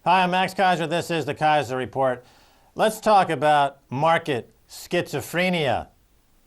Hi, I'm Max Keiser. This is the Keiser Report. Let's talk about market schizophrenia.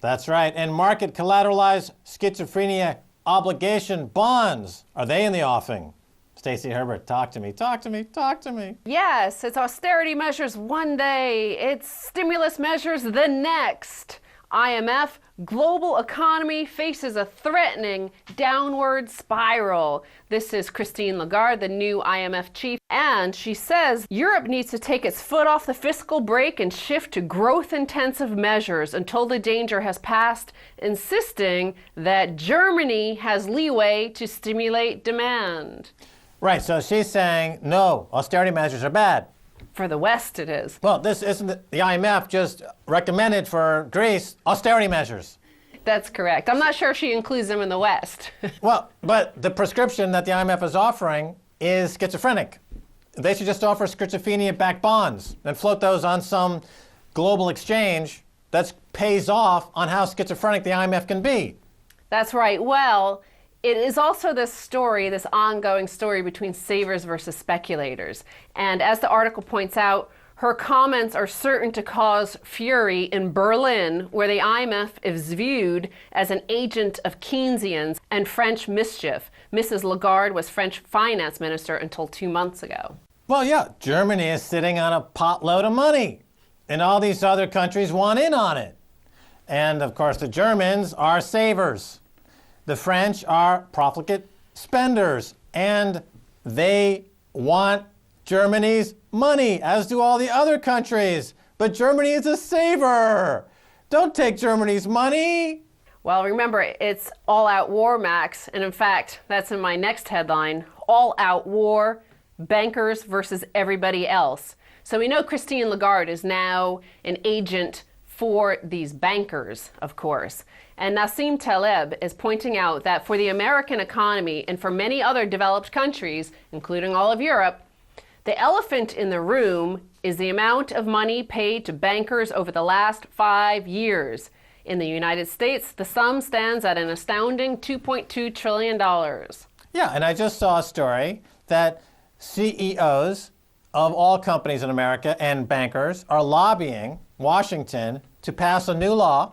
That's right. And market collateralized schizophrenia obligation bonds. Are they in the offing? Stacy Herbert, talk to me, talk to me, talk to me. Yes, it's austerity measures one day, it's stimulus measures the next. IMF, global economy faces a threatening downward spiral. This is Christine Lagarde, the new IMF chief, and she says Europe needs to take its foot off the fiscal brake and shift to growth-intensive measures until the danger has passed, insisting that Germany has leeway to stimulate demand. Right, so she's saying, no, austerity measures are bad. For the West, it is. Well, this isn't the IMF just recommended for Greece austerity measures. That's correct. I'm not sure if she includes them in the West. Well, but the prescription that the IMF is offering is schizophrenic. They should just offer schizophrenia-backed bonds and float those on some global exchange that pays off on how schizophrenic the IMF can be. That's right. Well, it is also this story, this ongoing story between savers versus speculators. And as the article points out, her comments are certain to cause fury in Berlin, where the IMF is viewed as an agent of Keynesians and French mischief. Mrs. Lagarde was French finance minister until 2 months ago. Well, yeah, Germany is sitting on a potload of money, and all these other countries want in on it. And, of course, the Germans are savers. The French are profligate spenders, and they want Germany's money, as do all the other countries. But Germany is a saver. Don't take Germany's money. Well, remember, it's all-out war, Max. And in fact, that's in my next headline, all-out war, bankers versus everybody else. So we know Christine Lagarde is now an agent for these bankers, of course. And Nassim Taleb is pointing out that for the American economy and for many other developed countries, including all of Europe, the elephant in the room is the amount of money paid to bankers over the last 5 years. In the United States, the sum stands at an astounding $2.2 trillion. Yeah, and I just saw a story that CEOs of all companies in America and bankers are lobbying Washington to pass a new law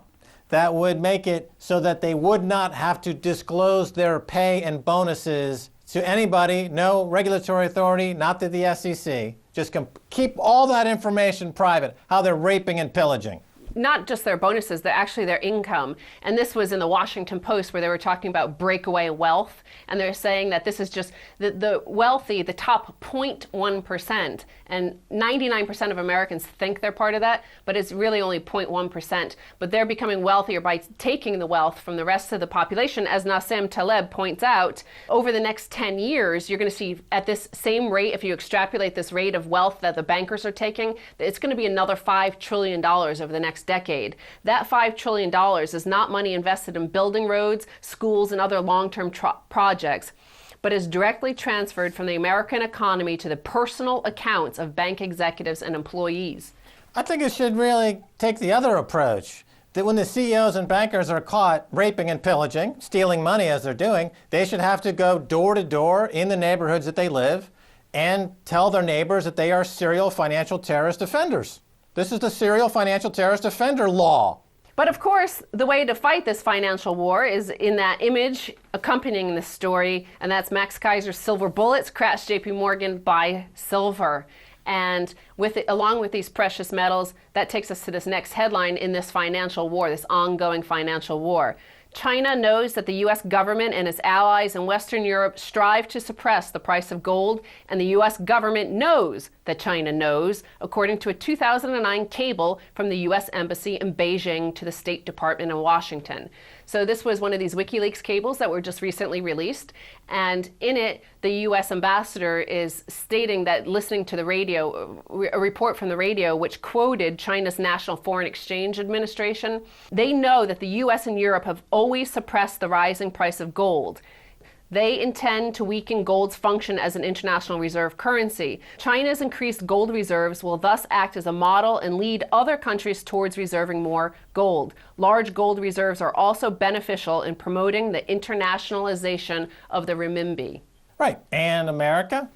that would make it so that they would not have to disclose their pay and bonuses to anybody, no regulatory authority, not to the SEC. Just keep all that information private, how they're raping and pillaging. Not just their bonuses, they're actually their income. And this was in the Washington Post where they were talking about breakaway wealth. And they're saying that this is just the wealthy, the top 0.1%. And 99% of Americans think they're part of that, but it's really only 0.1%. But they're becoming wealthier by taking the wealth from the rest of the population. As Nassim Taleb points out, over the next 10 years, you're going to see at this same rate, if you extrapolate this rate of wealth that the bankers are taking, it's going to be another $5 trillion over the next decade. That $5 trillion is not money invested in building roads, schools, and other long-term projects, but is directly transferred from the American economy to the personal accounts of bank executives and employees. I think it should really take the other approach, that when the CEOs and bankers are caught raping and pillaging, stealing money as they're doing, they should have to go door to door in the neighborhoods that they live and tell their neighbors that they are serial financial terrorist offenders. This is the Serial Financial Terrorist Offender Law. But of course, the way to fight this financial war is in that image accompanying this story, and that's Max Keiser's silver bullets, crash JP Morgan, buy silver. And along with these precious metals, that takes us to this next headline in this financial war, this ongoing financial war. China knows that the U.S. government and its allies in Western Europe strive to suppress the price of gold, and the U.S. government knows that China knows, according to a 2009 cable from the U.S. Embassy in Beijing to the State Department in Washington. So this was one of these WikiLeaks cables that were just recently released, and in it, the U.S. ambassador is stating that listening to the radio, a report from the radio which quoted China's National Foreign Exchange Administration, they know that the U.S. and Europe have always suppressed the rising price of gold. They intend to weaken gold's function as an international reserve currency. China's increased gold reserves will thus act as a model and lead other countries towards reserving more gold. Large gold reserves are also beneficial in promoting the internationalization of the renminbi. Right. And America?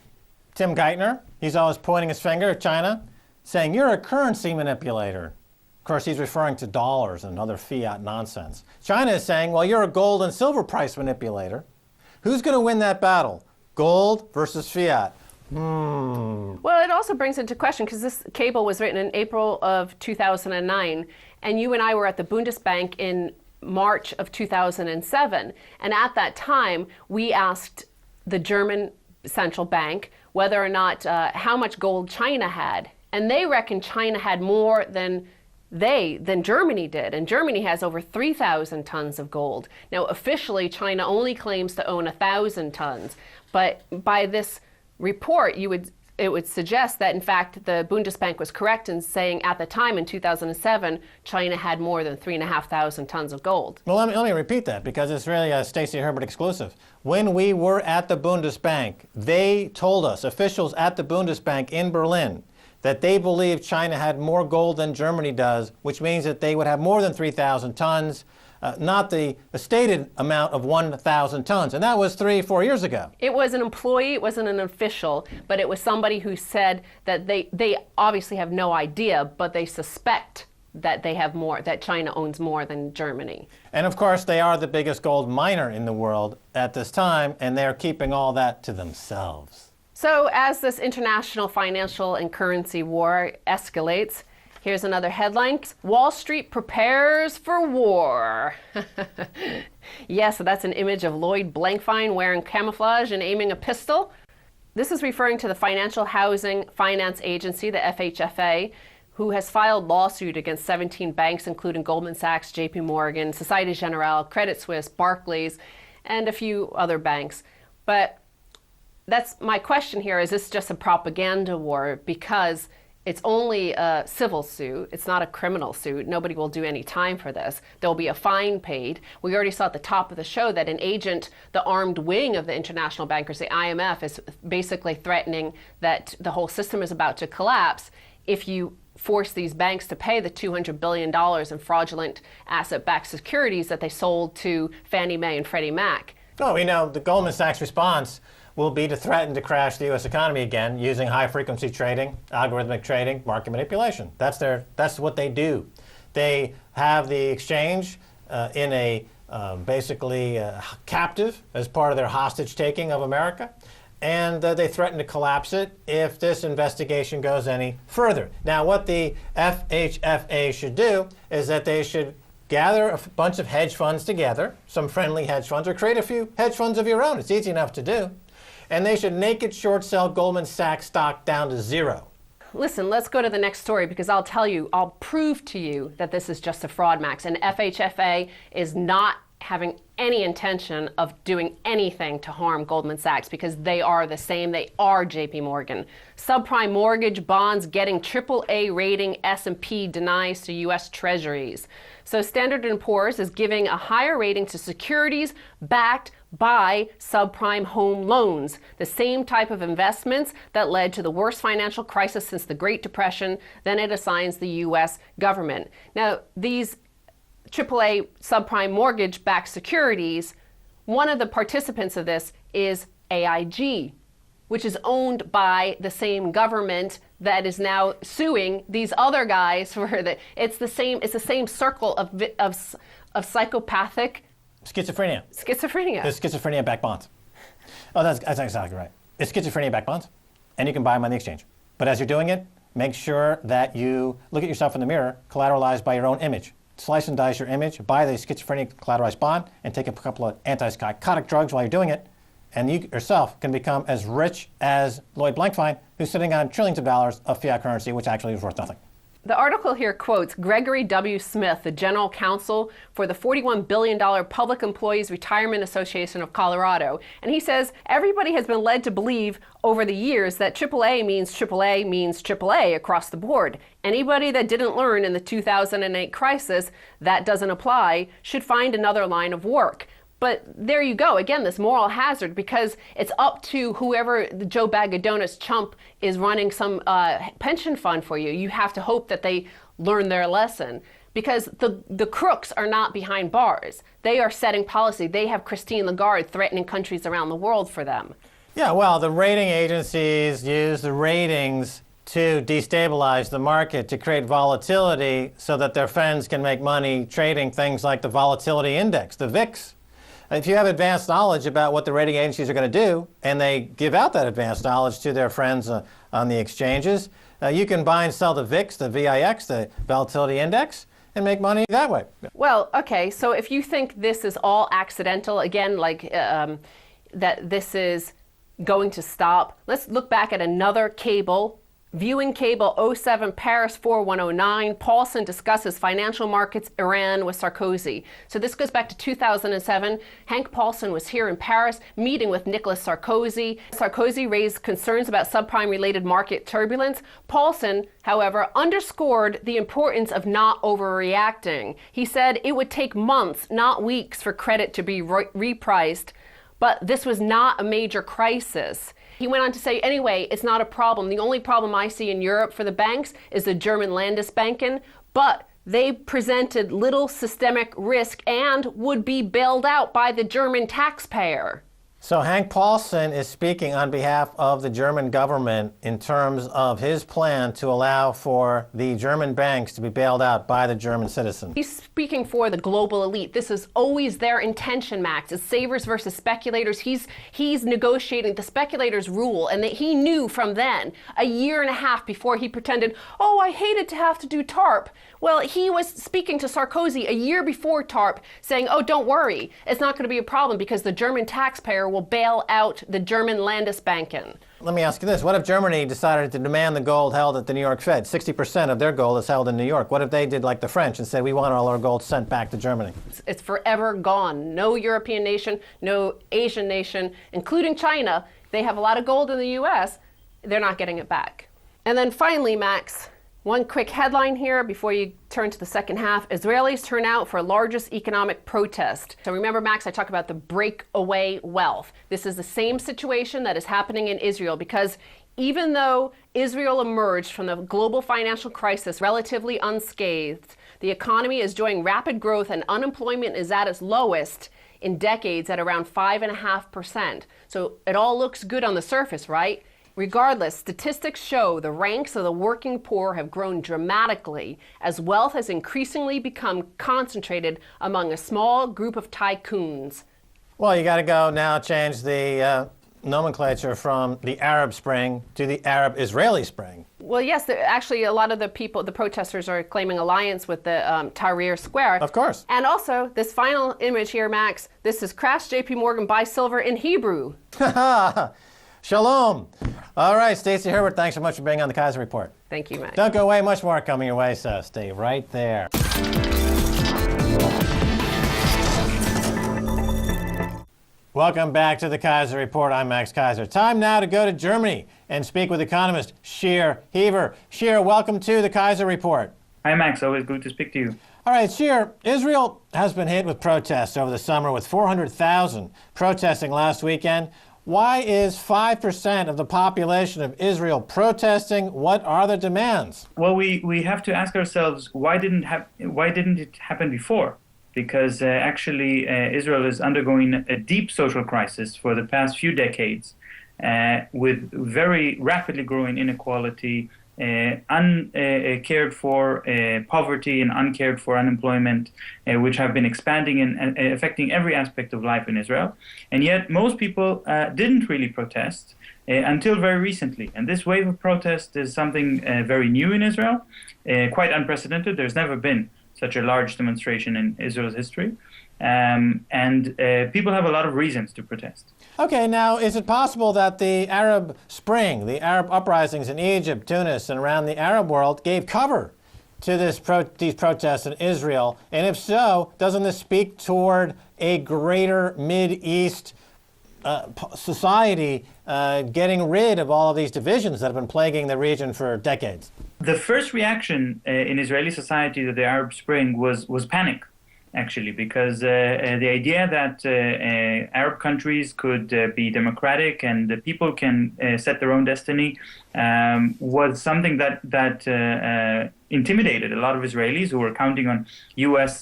Tim Geithner, he's always pointing his finger at China, saying, you're a currency manipulator. Of course, he's referring to dollars and other fiat nonsense. China is saying, well, you're a gold and silver price manipulator. Who's going to win that battle? Gold versus fiat. Well, it also brings into question, because this cable was written in April of 2009, and you and I were at the Bundesbank in March of 2007. And at that time, we asked the German central bank whether or not, how much gold China had. And they reckon China had more than Germany did. And Germany has over 3,000 tons of gold. Now, officially, China only claims to own 1,000 tons. But by this report, it would suggest that, in fact, the Bundesbank was correct in saying at the time in 2007, China had more than 3,500 tons of gold. Well, let me repeat that, because it's really a Stacy Herbert exclusive. When we were at the Bundesbank, they told us, officials at the Bundesbank in Berlin, that they believed China had more gold than Germany does, which means that they would have more than 3,000 tons, not the stated amount of 1,000 tons. And that was 3-4 years ago. It was an employee, it wasn't an official, but it was somebody who said that they obviously have no idea, but they suspect that they have more, that China owns more than Germany. And of course, they are the biggest gold miner in the world at this time, and they're keeping all that to themselves. So as this international financial and currency war escalates, here's another headline. Wall Street prepares for war. Yes, so that's an image of Lloyd Blankfein wearing camouflage and aiming a pistol. This is referring to the Financial Housing Finance Agency, the FHFA, who has filed lawsuit against 17 banks, including Goldman Sachs, JP Morgan, Societe Generale, Credit Suisse, Barclays, and a few other banks. But that's my question here. Is this just a propaganda war? Because it's only a civil suit. It's not a criminal suit. Nobody will do any time for this. There'll be a fine paid. We already saw at the top of the show that an agent, the armed wing of the international bankers, the IMF, is basically threatening that the whole system is about to collapse if you force these banks to pay the $200 billion in fraudulent asset-backed securities that they sold to Fannie Mae and Freddie Mac. Oh, we know the Goldman Sachs response will be to threaten to crash the U.S. economy again using high-frequency trading, algorithmic trading, market manipulation. That's what they do. They have the exchange in a basically captive as part of their hostage-taking of America, and they threaten to collapse it if this investigation goes any further. Now, what the FHFA should do is that they should gather a bunch of hedge funds together, some friendly hedge funds, or create a few hedge funds of your own. It's easy enough to do. And they should naked short sell Goldman Sachs stock down to zero. Listen, let's go to the next story, because I'll prove to you that this is just a fraud, Max. And FHFA is not having any intention of doing anything to harm Goldman Sachs, because they are the same. They are JP Morgan. Subprime mortgage bonds getting AAA rating, S&P denies to U.S. Treasuries. So Standard & Poor's is giving a higher rating to securities backed by subprime home loans, the same type of investments that led to the worst financial crisis since the Great Depression. Then it assigns the U.S. government. Now, these AAA subprime mortgage-backed securities, one of the participants of this is AIG, which is owned by the same government that is now suing these other guys for it's the same circle of psychopathic Schizophrenia. Schizophrenia. It's schizophrenia-backed bonds. Oh, that's exactly right. It's schizophrenia-backed bonds, and you can buy them on the exchange. But as you're doing it, make sure that you look at yourself in the mirror, collateralized by your own image. Slice and dice your image, buy the schizophrenia collateralized bond, and take a couple of antipsychotic drugs while you're doing it, and you yourself can become as rich as Lloyd Blankfein, who's sitting on trillions of dollars of fiat currency, which actually is worth nothing. The article here quotes Gregory W. Smith, the general counsel for the $41 billion Public Employees Retirement Association of Colorado. And he says, everybody has been led to believe over the years that AAA means AAA means AAA across the board. Anybody that didn't learn in the 2008 crisis that doesn't apply should find another line of work. But there you go, again, this moral hazard, because it's up to whoever the Joe Bag of Donuts chump is running some pension fund for you. You have to hope that they learn their lesson, because the crooks are not behind bars. They are setting policy. They have Christine Lagarde threatening countries around the world for them. Yeah, well, the rating agencies use the ratings to destabilize the market, to create volatility so that their friends can make money trading things like the volatility index, the VIX. If you have advanced knowledge about what the rating agencies are going to do, and they give out that advanced knowledge to their friends on the exchanges, you can buy and sell the VIX, the VIX, the volatility index, and make money that way. Well, okay, so if you think this is all accidental, again, like that this is going to stop, let's look back at another cable. Viewing Cable 07 Paris 4109, Paulson discusses financial markets Iran with Sarkozy. So this goes back to 2007. Hank Paulson was here in Paris meeting with Nicolas Sarkozy. Sarkozy raised concerns about subprime-related market turbulence. Paulson, however, underscored the importance of not overreacting. He said it would take months, not weeks, for credit to be repriced, but this was not a major crisis. He went on to say, anyway, it's not a problem. The only problem I see in Europe for the banks is the German Landesbanken, but they presented little systemic risk and would be bailed out by the German taxpayer. So Hank Paulson is speaking on behalf of the German government in terms of his plan to allow for the German banks to be bailed out by the German citizens. He's speaking for the global elite. This is always their intention, Max. It's savers versus speculators. He's negotiating the speculators' rule, and that he knew from then, a year and a half before he pretended, oh, I hated to have to do TARP. Well, he was speaking to Sarkozy a year before TARP, saying, oh, don't worry, it's not going to be a problem because the German taxpayer will bail out the German Landesbanken. Let me ask you this. What if Germany decided to demand the gold held at the New York Fed? 60% of their gold is held in New York. What if they did like the French and said, we want all our gold sent back to Germany? It's forever gone. No European nation, no Asian nation, including China. They have a lot of gold in the U.S. They're not getting it back. And then finally, Max, one quick headline here before you turn to the second half. Israelis turn out for largest economic protest. So remember, Max, I talked about the breakaway wealth. This is the same situation that is happening in Israel because even though Israel emerged from the global financial crisis relatively unscathed, the economy is enjoying rapid growth and unemployment is at its lowest in decades at around 5.5%. So it all looks good on the surface, right? Regardless, statistics show the ranks of the working poor have grown dramatically as wealth has increasingly become concentrated among a small group of tycoons. Well, you got to go now change the nomenclature from the Arab Spring to the Arab-Israeli Spring. Well, yes, actually a lot of the people, the protesters are claiming alliance with the Tahrir Square. Of course. And also, this final image here, Max, this is Crash JP Morgan buy silver in Hebrew. Shalom. All right, Stacy Herbert, thanks so much for being on the Keiser Report. Thank you, Max. Don't go away, much more coming your way, so stay right there. Welcome back to the Keiser Report. I'm Max Keiser. Time now to go to Germany and speak with economist Shir Heaver. Shir, welcome to the Keiser Report. Hi, Max. Always good to speak to you. All right, Shir, Israel has been hit with protests over the summer with 400,000 protesting last weekend. Why is 5% of the population of Israel protesting? What are the demands? Well, we have to ask ourselves, why didn't it happen before? Because actually Israel is undergoing a deep social crisis for the past few decades with very rapidly growing inequality, uncared for poverty and uncared for unemployment, which have been expanding and affecting every aspect of life in Israel. And yet most people didn't really protest until very recently. And this wave of protest is something very new in Israel, quite unprecedented. There's never been such a large demonstration in Israel's history. And people have a lot of reasons to protest. Okay, now is it possible that the Arab Spring, the Arab uprisings in Egypt, Tunis, and around the Arab world gave cover to these protests in Israel? And if so, doesn't this speak toward a greater Mideast society getting rid of all of these divisions that have been plaguing the region for decades? The first reaction in Israeli society to the Arab Spring was panic. actually, because the idea that Arab countries could be democratic and the people can set their own destiny was something that intimidated a lot of Israelis who were counting on U.S.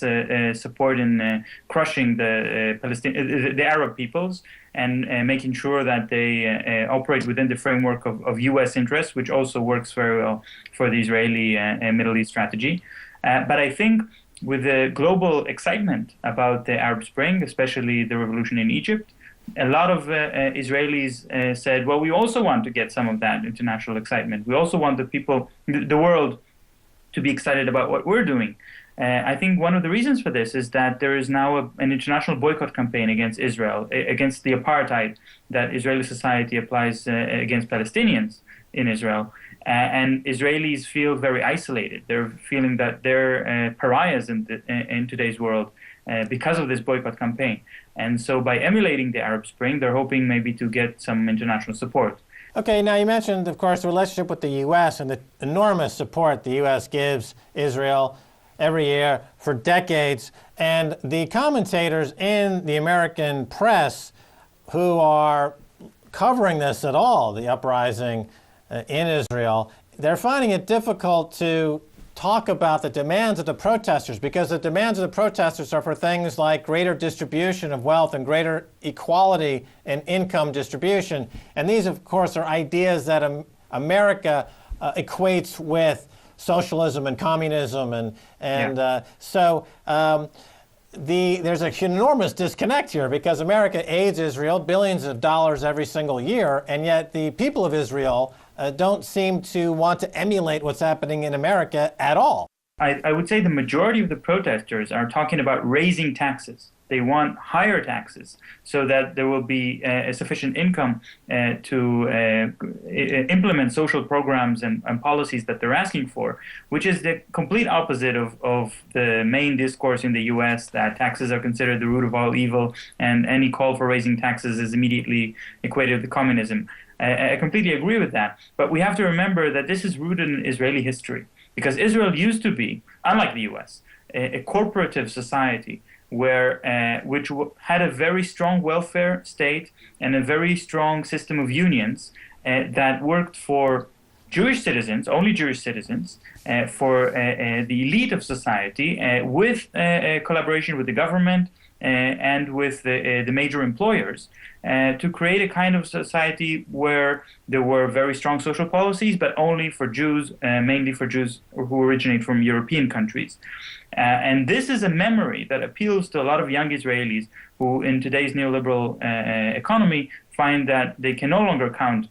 support in crushing the Arab peoples and making sure that they operate within the framework of U.S. interests, which also works very well for the Israeli Middle East strategy. But I think with the global excitement about the Arab Spring, especially the revolution in Egypt, a lot of Israelis said, well, we also want to get some of that international excitement. We also want the world to be excited about what we're doing. I think one of the reasons for this is that there is now an international boycott campaign against Israel, against the apartheid that Israeli society applies against Palestinians in Israel. And Israelis feel very isolated. They're feeling that they're pariahs in today's world because of this boycott campaign. And so by emulating the Arab Spring, they're hoping maybe to get some international support. Okay, now you mentioned, of course, the relationship with the U.S. and the enormous support the U.S. gives Israel every year for decades. And the commentators in the American press who are covering this at all, the uprising in Israel, they're finding it difficult to talk about the demands of the protesters because the demands of the protesters are for things like greater distribution of wealth and greater equality in income distribution. And these, of course, are ideas that America equates with socialism and communism. So there's an enormous disconnect here because America aids Israel billions of dollars every single year, and yet the people of Israel don't seem to want to emulate what's happening in America at all. I would say the majority of the protesters are talking about raising taxes. They want higher taxes so that there will be a sufficient income to implement social programs and policies that they're asking for, which is the complete opposite of the main discourse in the U.S. that taxes are considered the root of all evil and any call for raising taxes is immediately equated with communism. I completely agree with that. But we have to remember that this is rooted in Israeli history because Israel used to be, unlike the U.S., a corporative society which had a very strong welfare state and a very strong system of unions that worked for Jewish citizens, only Jewish citizens, for the elite of society, with collaboration with the government and with the major employers, to create a kind of society where there were very strong social policies, but only for Jews, mainly for Jews who originate from European countries. And this is a memory that appeals to a lot of young Israelis who, in today's neoliberal economy, find that they can no longer count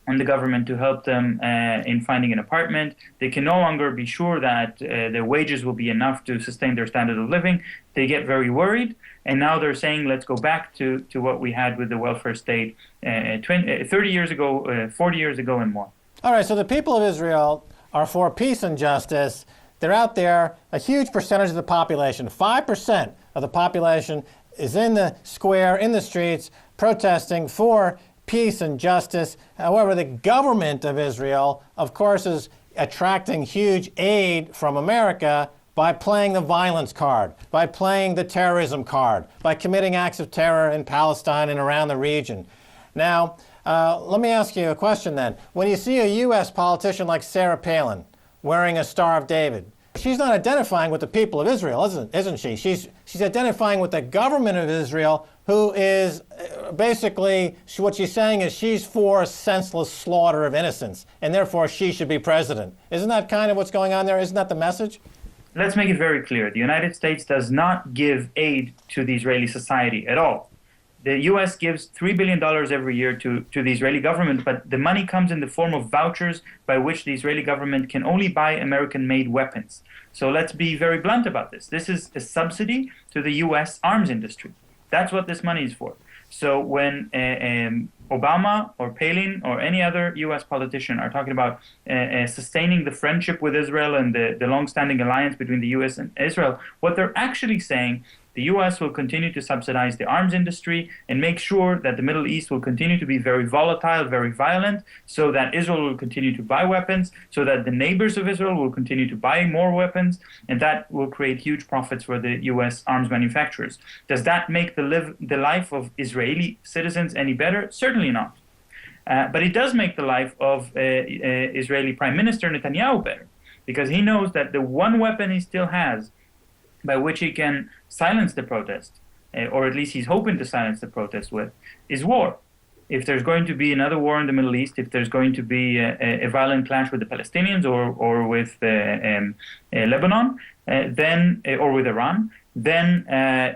on the government to help them in finding an apartment. They can no longer be sure that their wages will be enough to sustain their standard of living. They get very worried, and now they're saying, let's go back to what we had with the welfare state 30 years ago, 40 years ago, and more. All right, so the people of Israel are for peace and justice. They're out there, a huge percentage of the population, 5% of the population is in the square, in the streets, protesting for peace and justice. However, the government of Israel, of course, is attracting huge aid from America by playing the violence card, by playing the terrorism card, by committing acts of terror in Palestine and around the region. Now, let me ask you a question then. When you see a U.S. politician like Sarah Palin wearing a Star of David, she's not identifying with the people of Israel, isn't she? She's identifying with the government of Israel, who is basically, what she's saying is she's for senseless slaughter of innocents, and therefore she should be president. Isn't that kind of what's going on there? Isn't that the message? Let's make it very clear. The United States does not give aid to the Israeli society at all. The U.S. gives $3 billion every year to the Israeli government, but the money comes in the form of vouchers by which the Israeli government can only buy American-made weapons. So let's be very blunt about this. This is a subsidy to the U.S. arms industry. That's what this money is for. So when Obama or Palin or any other U.S. politician are talking about sustaining the friendship with Israel and the long-standing alliance between the U.S. and Israel, what they're actually saying, the U.S. will continue to subsidize the arms industry and make sure that the Middle East will continue to be very volatile, very violent, so that Israel will continue to buy weapons, so that the neighbors of Israel will continue to buy more weapons, and that will create huge profits for the U.S. arms manufacturers. Does that make the life of Israeli citizens any better? Certainly not. But it does make the life of Israeli Prime Minister Netanyahu better, because he knows that the one weapon he still has by which he can silence the protest, or at least he's hoping to silence the protest with, is war. If there's going to be another war in the Middle East, if there's going to be a violent clash with the Palestinians or with Lebanon, then or with Iran, then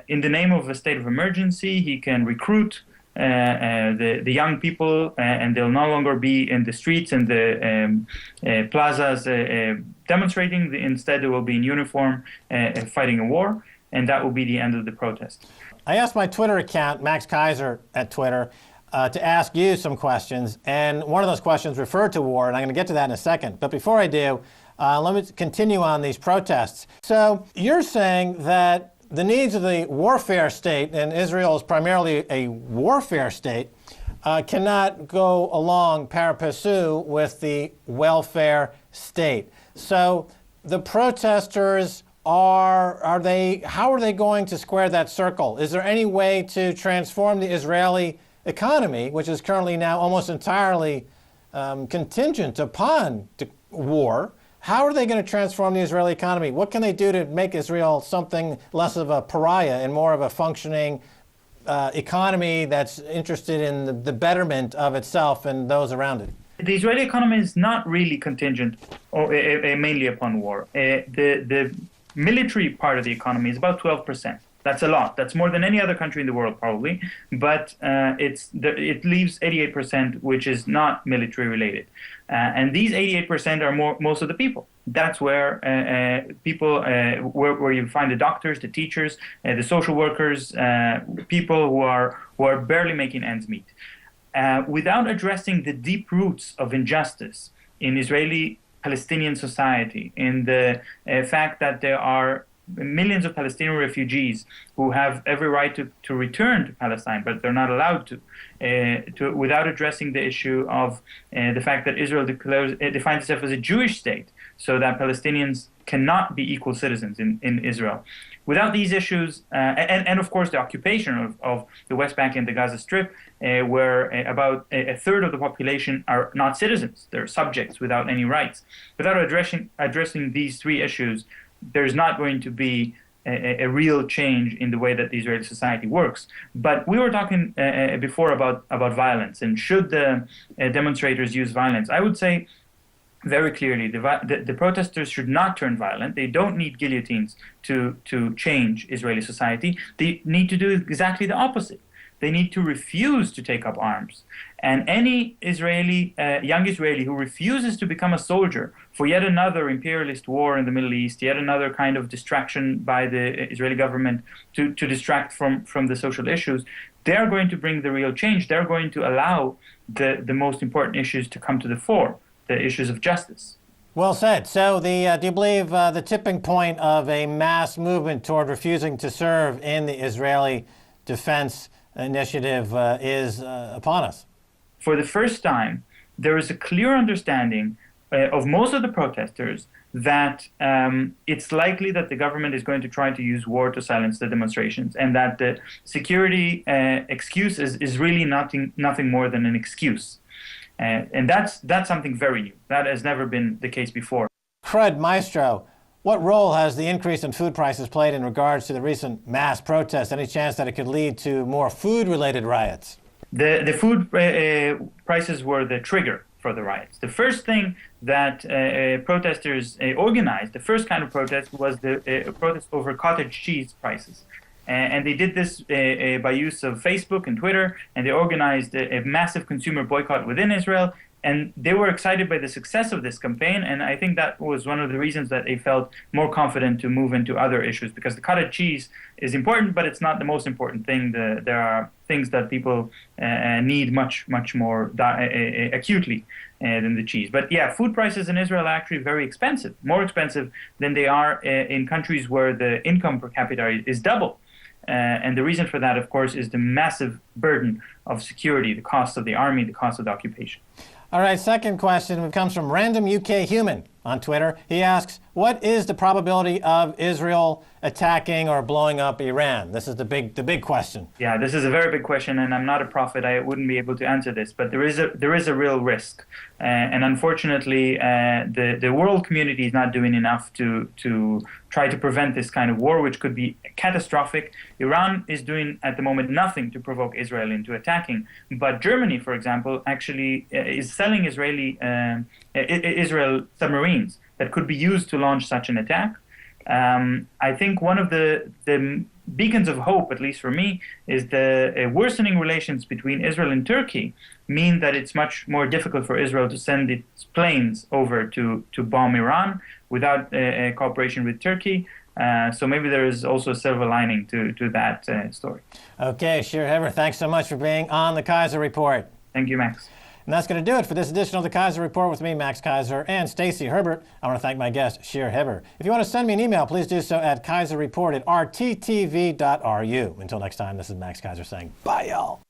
in the name of a state of emergency, he can recruit the young people, and they'll no longer be in the streets and the plazas demonstrating. Instead, they will be in uniform fighting a war, and that will be the end of the protest. I asked my Twitter account, Max Keiser at Twitter, to ask you some questions, and one of those questions referred to war, and I'm going to get to that in a second. But before I do, let me continue on these protests. So you're saying that the needs of the warfare state, and Israel is primarily a warfare state, cannot go along pari passu with the welfare state. So the protesters how are they going to square that circle? Is there any way to transform the Israeli economy, which is currently now almost entirely contingent upon war? How are they going to transform the Israeli economy? What can they do to make Israel something less of a pariah and more of a functioning economy that's interested in the betterment of itself and those around it? The Israeli economy is not really contingent or mainly upon war. The military part of the economy is about 12%. That's a lot. That's more than any other country in the world, probably. But it leaves 88%, which is not military related. And these 88% are most of the people. That's where where you find the doctors, the teachers, the social workers, people who are barely making ends meet. Without addressing the deep roots of injustice in Israeli Palestinian society, in the fact that there are millions of Palestinian refugees who have every right to return to Palestine, but they're not allowed to without addressing the issue of the fact that Israel defines itself as a Jewish state, so that Palestinians cannot be equal citizens in Israel. Without these issues, and of course the occupation of the West Bank and the Gaza Strip, where about a third of the population are not citizens, they're subjects without any rights. Without addressing these three issues, there's not going to be a real change in the way that the Israeli society works. But we were talking before about violence, and should the demonstrators use violence? I would say very clearly the protesters should not turn violent. They don't need guillotines to change Israeli society. They need to do exactly the opposite. They need to refuse to take up arms. And any young Israeli who refuses to become a soldier for yet another imperialist war in the Middle East, yet another kind of distraction by the Israeli government to distract from the social issues, they're going to bring the real change. They're going to allow the most important issues to come to the fore, the issues of justice. Well said. So do you believe the tipping point of a mass movement toward refusing to serve in the Israeli Defense Initiative is upon us? For the first time, there is a clear understanding of most of the protesters that it's likely that the government is going to try to use war to silence the demonstrations, and that the security excuse is really nothing more than an excuse. And that's something very new. That has never been the case before. Fred Maestro, what role has the increase in food prices played in regards to the recent mass protests? Any chance that it could lead to more food-related riots? The food prices were the trigger for the riots. The first thing that protesters organized, the first kind of protest, was the protest over cottage cheese prices. And they did this by use of Facebook and Twitter, and they organized a massive consumer boycott within Israel. And they were excited by the success of this campaign, and I think that was one of the reasons that they felt more confident to move into other issues, because the cottage cheese is important, but it's not the most important thing. There are things that people need much more acutely than the cheese. But yeah, food prices in Israel are actually very expensive, more expensive than they are in countries where the income per capita is double. And the reason for that, of course, is the massive burden of security, the cost of the army, the cost of the occupation. All right, second question comes from Random UK Human on Twitter. He asks, what is the probability of Israel attacking or blowing up Iran? This is the big question. Yeah, this is a very big question, and I'm not a prophet. I wouldn't be able to answer this, but there is a real risk. And unfortunately, the world community is not doing enough to try to prevent this kind of war, which could be catastrophic. Iran is doing, at the moment, nothing to provoke Israel into attacking. But Germany, for example, actually is selling Israel submarines that could be used to launch such an attack. I think one of the beacons of hope, at least for me, is the worsening relations between Israel and Turkey mean that it's much more difficult for Israel to send its planes over to bomb Iran without cooperation with Turkey. So maybe there is also a silver lining to that story. Okay, Shir Herbert, thanks so much for being on the Keiser Report. Thank you, Max. And that's going to do it for this edition of the Keiser Report with me, Max Keiser, and Stacy Herbert. I want to thank my guest, Shir Herbert. If you want to send me an email, please do so at keiserreport@rttv.ru. Until next time, this is Max Keiser saying bye, y'all.